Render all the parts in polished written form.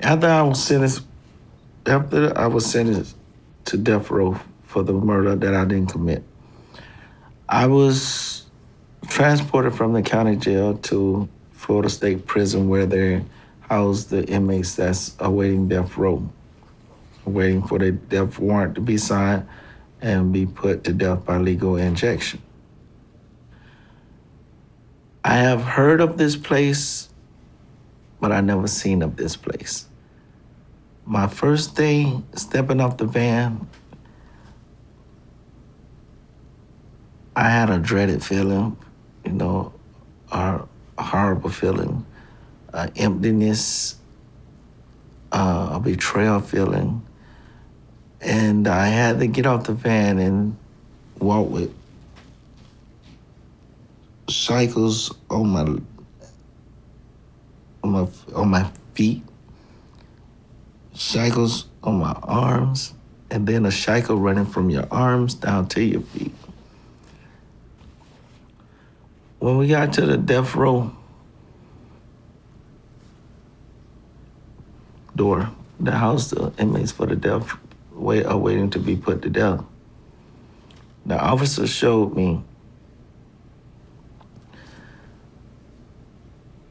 After I was sentenced, after I was sentenced to death row for the murder that I didn't commit, I was transported from the county jail to Florida State Prison where they house the inmates that's awaiting death row, waiting for their death warrant to be signed and be put to death by legal injection. I have heard of this place, but I never seen of this place. My first day stepping off the van, I had a dreaded feeling, a horrible feeling, emptiness, a betrayal feeling. And I had to get off the van and walk with shackles on my feet, shackles on my arms, and then a shackle running from your arms down to your feet. When we got to the death row door, the house the inmates for the death waiting to be put to death, the officer showed me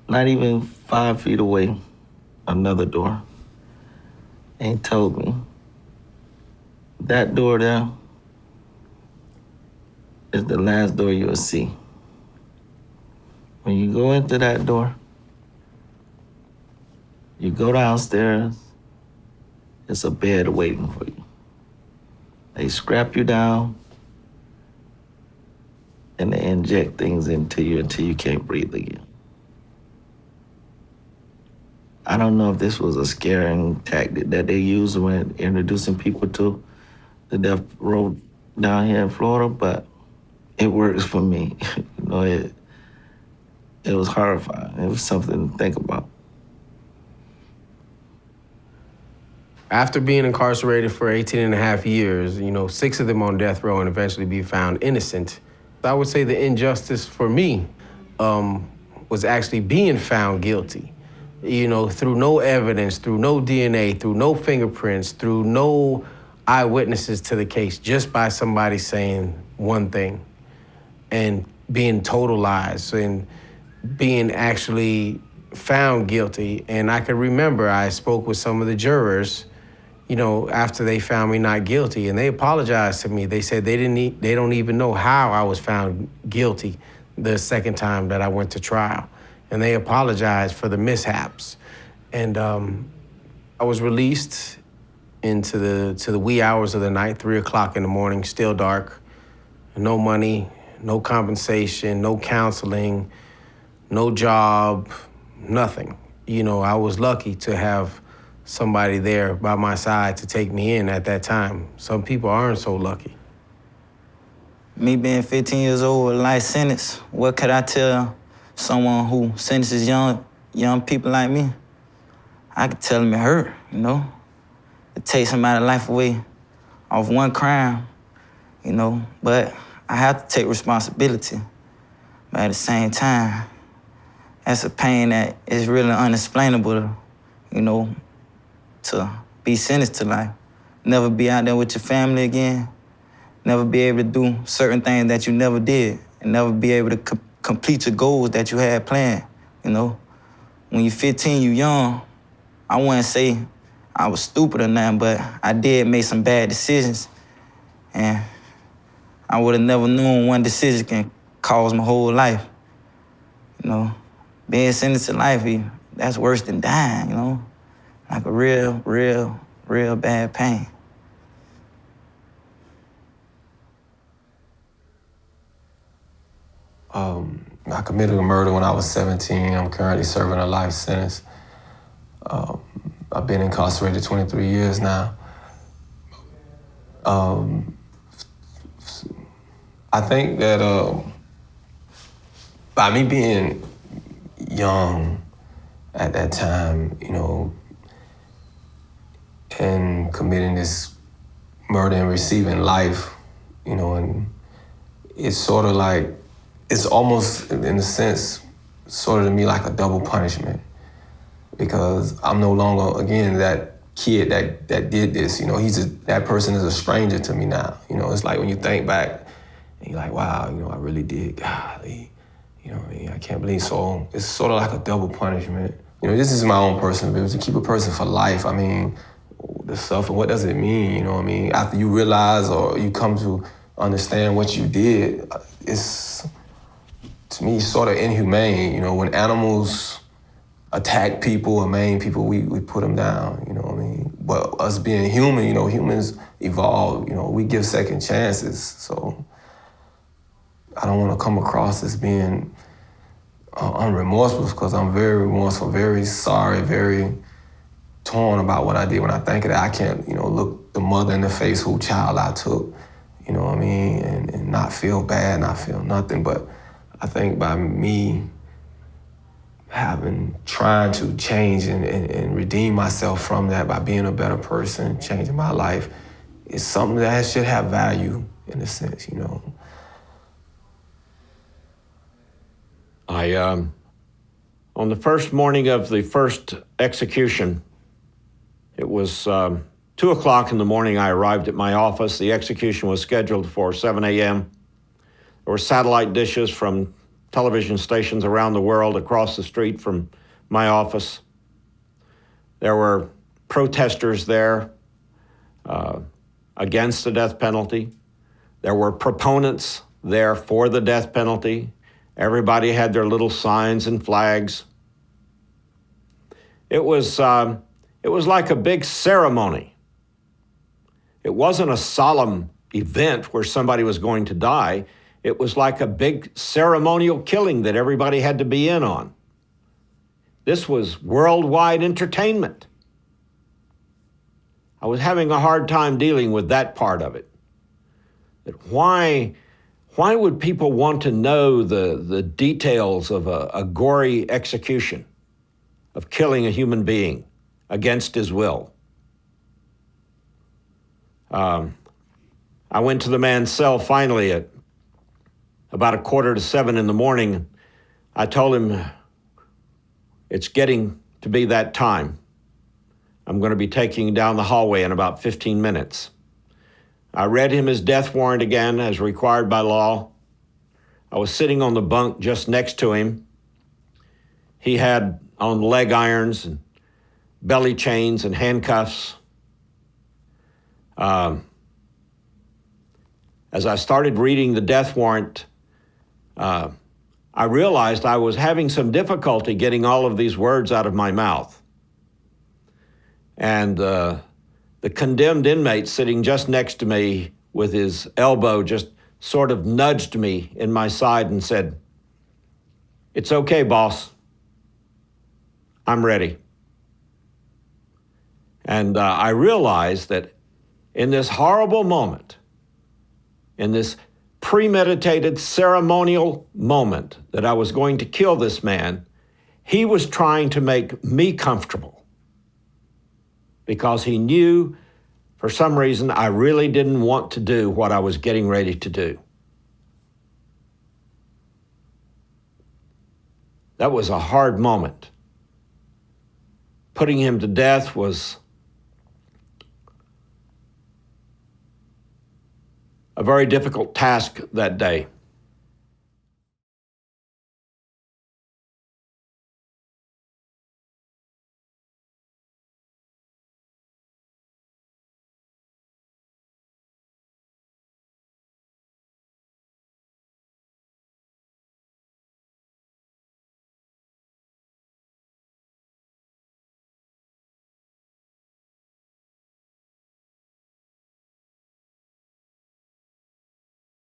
not even 5 feet away, another door, and he told me, that door there is the last door you'll see. When you go into that door, you go downstairs, it's a bed waiting for you. They strap you down and they inject things into you until you can't breathe again. I don't know if this was a scaring tactic that they use when introducing people to the death row down here in Florida, but it works for me. It was horrifying. It was something to think about. After being incarcerated for 18 and a half years, 6 of them on death row and eventually be found innocent, I would say the injustice for me was actually being found guilty. Through no evidence, through no DNA, through no fingerprints, through no eyewitnesses to the case, just by somebody saying one thing and being total lies and being actually found guilty. And I can remember I spoke with some of the jurors, after they found me not guilty, and they apologized to me. They said they don't even know how I was found guilty the second time that I went to trial. And they apologized for the mishaps. And I was released into the wee hours of the night, 3 o'clock in the morning, still dark, no money, no compensation, no counseling, no job, nothing. I was lucky to have somebody there by my side to take me in at that time. Some people aren't so lucky. Me being 15 years old with a life sentence, what could I tell someone who sentences young people like me? I could tell them it hurt, It takes somebody's life away off one crime, But I have to take responsibility. But at the same time, that's a pain that is really unexplainable, to be sentenced to life. Never be out there with your family again. Never be able to do certain things that you never did. And never be able to complete your goals that you had planned, When you're 15, you're young. I wouldn't say I was stupid or nothing, but I did make some bad decisions. And I would have never known one decision can cause my whole life. Being sentenced to life, that's worse than dying, Like a real bad pain. I committed a murder when I was 17. I'm currently serving a life sentence. I've been incarcerated 23 years now. I think that by me being young at that time, and committing this murder and receiving life, and it's sort of like, it's almost, in a sense, sort of to me like a double punishment. because I'm no longer, again, that kid that did this. You know, that person is a stranger to me now. You know, it's like when you think back and you're like, wow, you know, I really did, golly. You know what I mean? I can't believe. So it's sort of like a double punishment. You know, this is my own personal view. To keep a person for life, I mean, the stuff, and what does it mean? You know what I mean? After you realize or you come to understand what you did, it's, to me, sort of inhumane. You know, when animals attack people or maim people, we put them down, you know what I mean? But us being human, you know, humans evolve, you know, we give second chances. So I don't want to come across as being unremorseful, because I'm very remorseful, very sorry, very torn about what I did. When I think of that, I can't, you know, look the mother in the face whose child I took, you know what I mean, and not feel bad, not feel nothing. But I think by me trying to change and redeem myself from that by being a better person, changing my life, is something that should have value in a sense, you know. On the first morning of the first execution, it was 2 o'clock in the morning. I arrived at my office. The execution was scheduled for 7 a.m. There were satellite dishes from television stations around the world across the street from my office. There were protesters there against the death penalty. There were proponents there for the death penalty. Everybody had their little signs and flags. It was like a big ceremony. It wasn't a solemn event where somebody was going to die. It was like a big ceremonial killing that everybody had to be in on. This was worldwide entertainment. I was having a hard time dealing with that part of it. That why would people want to know the details of a gory execution, of killing a human being against his will? I went to the man's cell finally at about 6:45 in the morning. I told him, it's getting to be that time. I'm going to be taking him down the hallway in about 15 minutes. I read him his death warrant again, as required by law. I was sitting on the bunk just next to him. He had on leg irons and belly chains and handcuffs. As I started reading the death warrant, I realized I was having some difficulty getting all of these words out of my mouth. And the condemned inmate sitting just next to me with his elbow just sort of nudged me in my side and said, "It's okay, boss. I'm ready." And I realized that in this horrible moment, in this premeditated ceremonial moment that I was going to kill this man, he was trying to make me comfortable because he knew for some reason I really didn't want to do what I was getting ready to do. That was a hard moment. Putting him to death was a very difficult task that day.